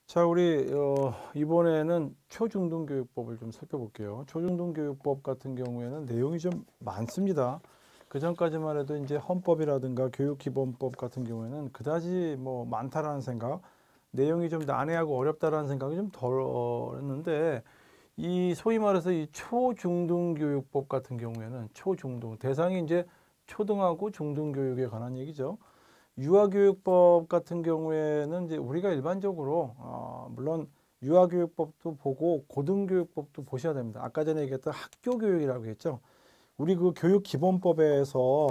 자, 우리 이번에는 초중등교육법을 좀 살펴볼게요. 초중등교육법 같은 경우에는 내용이 좀 많습니다. 그 전까지만 해도 이제 헌법이라든가 교육기본법 같은 경우에는 그다지 뭐 많다라는 생각, 내용이 좀 난해하고 어렵다라는 생각이 좀 덜었는데, 이 소위 말해서 이 초중등교육법 같은 경우에는 초중등 대상이 이제 초등하고 중등교육에 관한 얘기죠. 유아교육법 같은 경우에는 이제 우리가 일반적으로 물론 유아교육법도 보고 고등교육법도 보셔야 됩니다. 아까 전에 얘기했던 학교교육이라고 했죠. 우리 그 교육기본법에서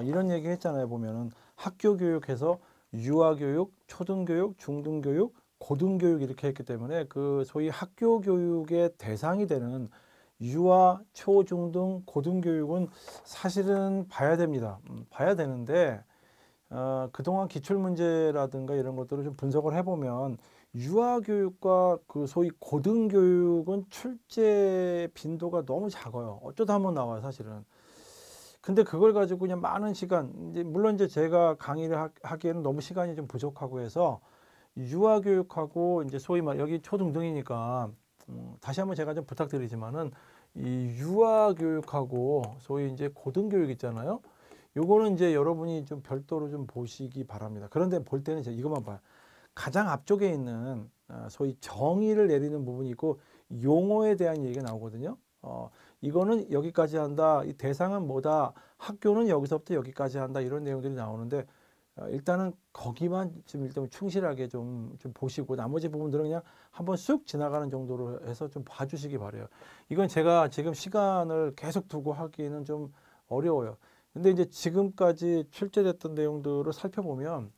이런 얘기 했잖아요. 보면은 학교교육해서 유아교육, 초등교육, 중등교육, 고등교육 이렇게 했기 때문에 그 소위 학교교육의 대상이 되는 유아, 초, 중등, 고등교육은 사실은 봐야 됩니다. 봐야 되는데 그동안 기출문제라든가 이런 것들을 좀 분석을 해보면 유아교육과 그 소위 고등교육은 출제 빈도가 너무 작아요. 어쩌다 한번 나와요, 사실은. 근데 그걸 가지고 그냥 많은 시간, 이제 물론 이제 제가 강의를 하기에는 너무 시간이 좀 부족하고 해서 유아교육하고 이제 소위 말 여기 초등등이니까 다시 한번 제가 좀 부탁드리지만은 이 유아교육하고 소위 이제 고등교육 있잖아요. 요거는 이제 여러분이 좀 별도로 좀 보시기 바랍니다. 그런데 볼 때는 이제 이것만 봐요. 가장 앞쪽에 있는 소위 정의를 내리는 부분이 있고 용어에 대한 얘기가 나오거든요. 이거는 여기까지 한다. 이 대상은 뭐다. 학교는 여기서부터 여기까지 한다. 이런 내용들이 나오는데 일단은 거기만 좀 일단 충실하게 좀 보시고 나머지 부분들은 그냥 한번 쑥 지나가는 정도로 해서 좀 봐주시기 바래요. 이건 제가 지금 시간을 계속 두고 하기는 좀 어려워요. 근데 이제 지금까지 출제됐던 내용들을 살펴보면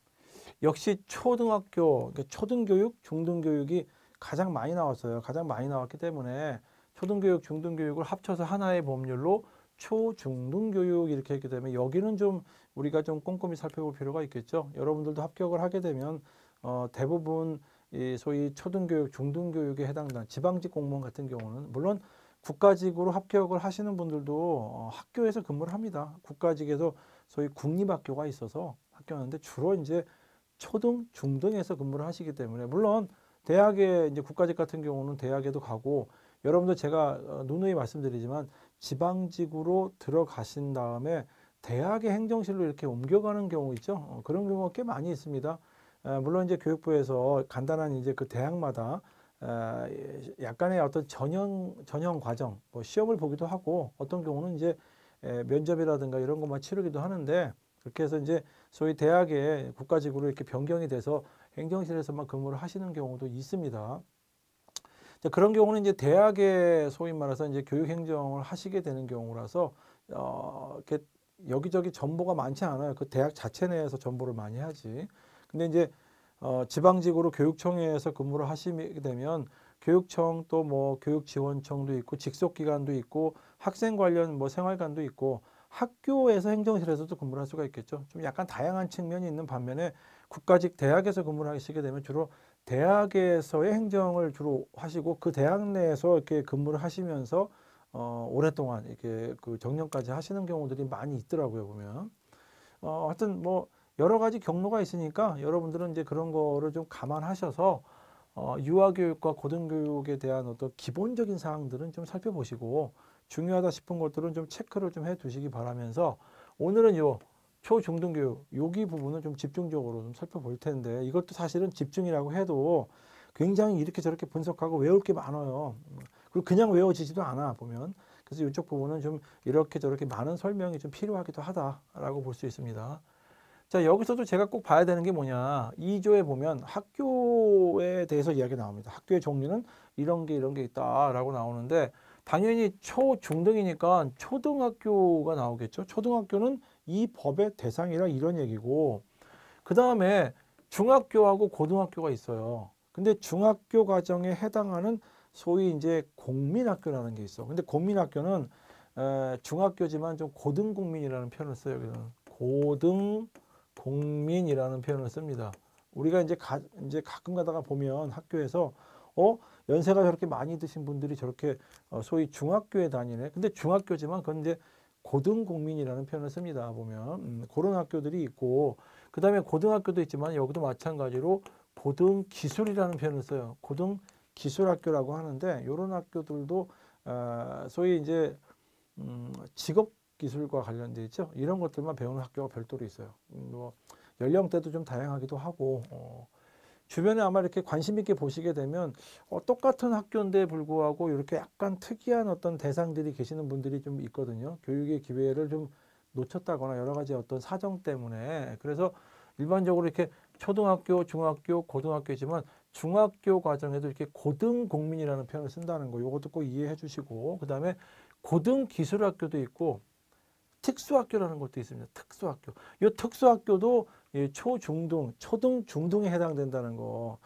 역시 초등학교, 그러니까 초등교육, 중등교육이 가장 많이 나왔어요. 가장 많이 나왔기 때문에 초등교육, 중등교육을 합쳐서 하나의 법률로 초중등교육 이렇게 했기 때문에 여기는 좀 우리가 좀 꼼꼼히 살펴볼 필요가 있겠죠. 여러분들도 합격을 하게 되면 대부분 이 소위 초등교육, 중등교육에 해당되는 지방직 공무원 같은 경우는 물론 국가직으로 합격을 하시는 분들도 학교에서 근무를 합니다. 국가직에서 소위 국립학교가 있어서 학교하는데 주로 이제 초등, 중등에서 근무를 하시기 때문에 물론 대학에 이제 국가직 같은 경우는 대학에도 가고 여러분들 제가 누누이 말씀드리지만 지방직으로 들어가신 다음에 대학의 행정실로 이렇게 옮겨가는 경우 있죠. 그런 경우가 꽤 많이 있습니다. 물론 이제 교육부에서 간단한 이제 그 대학마다 약간의 어떤 전형 과정, 뭐 시험을 보기도 하고 어떤 경우는 이제 면접이라든가 이런 것만 치르기도 하는데 그렇게 해서 이제 소위 대학에 국가직으로 이렇게 변경이 돼서 행정실에서만 근무를 하시는 경우도 있습니다. 그런 경우는 이제 대학에 소위 말해서 이제 교육행정을 하시게 되는 경우라서 이렇게 여기저기 정보가 많지 않아요. 그 대학 자체 내에서 정보를 많이 하지. 근데 이제 지방직으로 교육청에서 근무를 하시게 되면 교육청 또 뭐 교육지원청도 있고 직속기관도 있고 학생 관련 뭐 생활관도 있고 학교에서 행정실에서도 근무를 할 수가 있겠죠. 좀 약간 다양한 측면이 있는 반면에 국가직 대학에서 근무를 하시게 되면 주로 대학에서의 행정을 주로 하시고 그 대학 내에서 이렇게 근무를 하시면서 오랫동안 이렇게 그 정년까지 하시는 경우들이 많이 있더라고요, 보면. 하여튼 뭐 여러 가지 경로가 있으니까 여러분들은 이제 그런 거를 좀 감안하셔서 유아교육과 고등교육에 대한 어떤 기본적인 사항들은 좀 살펴보시고 중요하다 싶은 것들은 좀 체크를 좀 해 두시기 바라면서 오늘은 요 초중등교육 여기 부분을 좀 집중적으로 좀 살펴볼 텐데 이것도 사실은 집중이라고 해도 굉장히 이렇게 저렇게 분석하고 외울 게 많아요. 그리고 그냥 외워지지도 않아 보면. 그래서 이쪽 부분은 좀 이렇게 저렇게 많은 설명이 좀 필요하기도 하다라고 볼 수 있습니다. 자, 여기서도 제가 꼭 봐야 되는 게 뭐냐. 2조에 보면 학교에 대해서 이야기 나옵니다. 학교의 종류는 이런 게 있다라고 나오는데 당연히 초, 중등이니까 초등학교가 나오겠죠. 초등학교는 이 법의 대상이라 이런 얘기고 그 다음에 중학교하고 고등학교가 있어요. 근데 중학교 과정에 해당하는 소위 이제 공민학교라는 게 있어. 근데 공민학교는 중학교지만 좀 고등국민이라는 표현을 써요. 여기는 고등국민이라는 표현을 씁니다. 우리가 이제 가끔 가다가 보면 학교에서 연세가 저렇게 많이 드신 분들이 저렇게 소위 중학교에 다니네. 근데 중학교지만 그건 이제 고등국민이라는 표현을 씁니다. 보면 그런 학교들이 있고 그 다음에 고등학교도 있지만 여기도 마찬가지로 고등기술이라는 표현을 써요. 고등기술학교라고 하는데 이런 학교들도 소위 이제 직업기술과 관련돼 있죠. 이런 것들만 배우는 학교가 별도로 있어요. 뭐 연령대도 좀 다양하기도 하고 주변에 아마 이렇게 관심 있게 보시게 되면 똑같은 학교인데 불구하고 이렇게 약간 특이한 어떤 대상들이 계시는 분들이 좀 있거든요. 교육의 기회를 좀 놓쳤다거나 여러 가지 어떤 사정 때문에. 그래서 일반적으로 이렇게 초등학교, 중학교, 고등학교지만 중학교 과정에도 이렇게 고등국민이라는 표현을 쓴다는 거, 이것도 꼭 이해해 주시고, 그 다음에 고등기술학교도 있고 특수학교라는 것도 있습니다. 특수학교. 이 특수학교도 초, 중등, 초등, 중등에 해당된다는 거.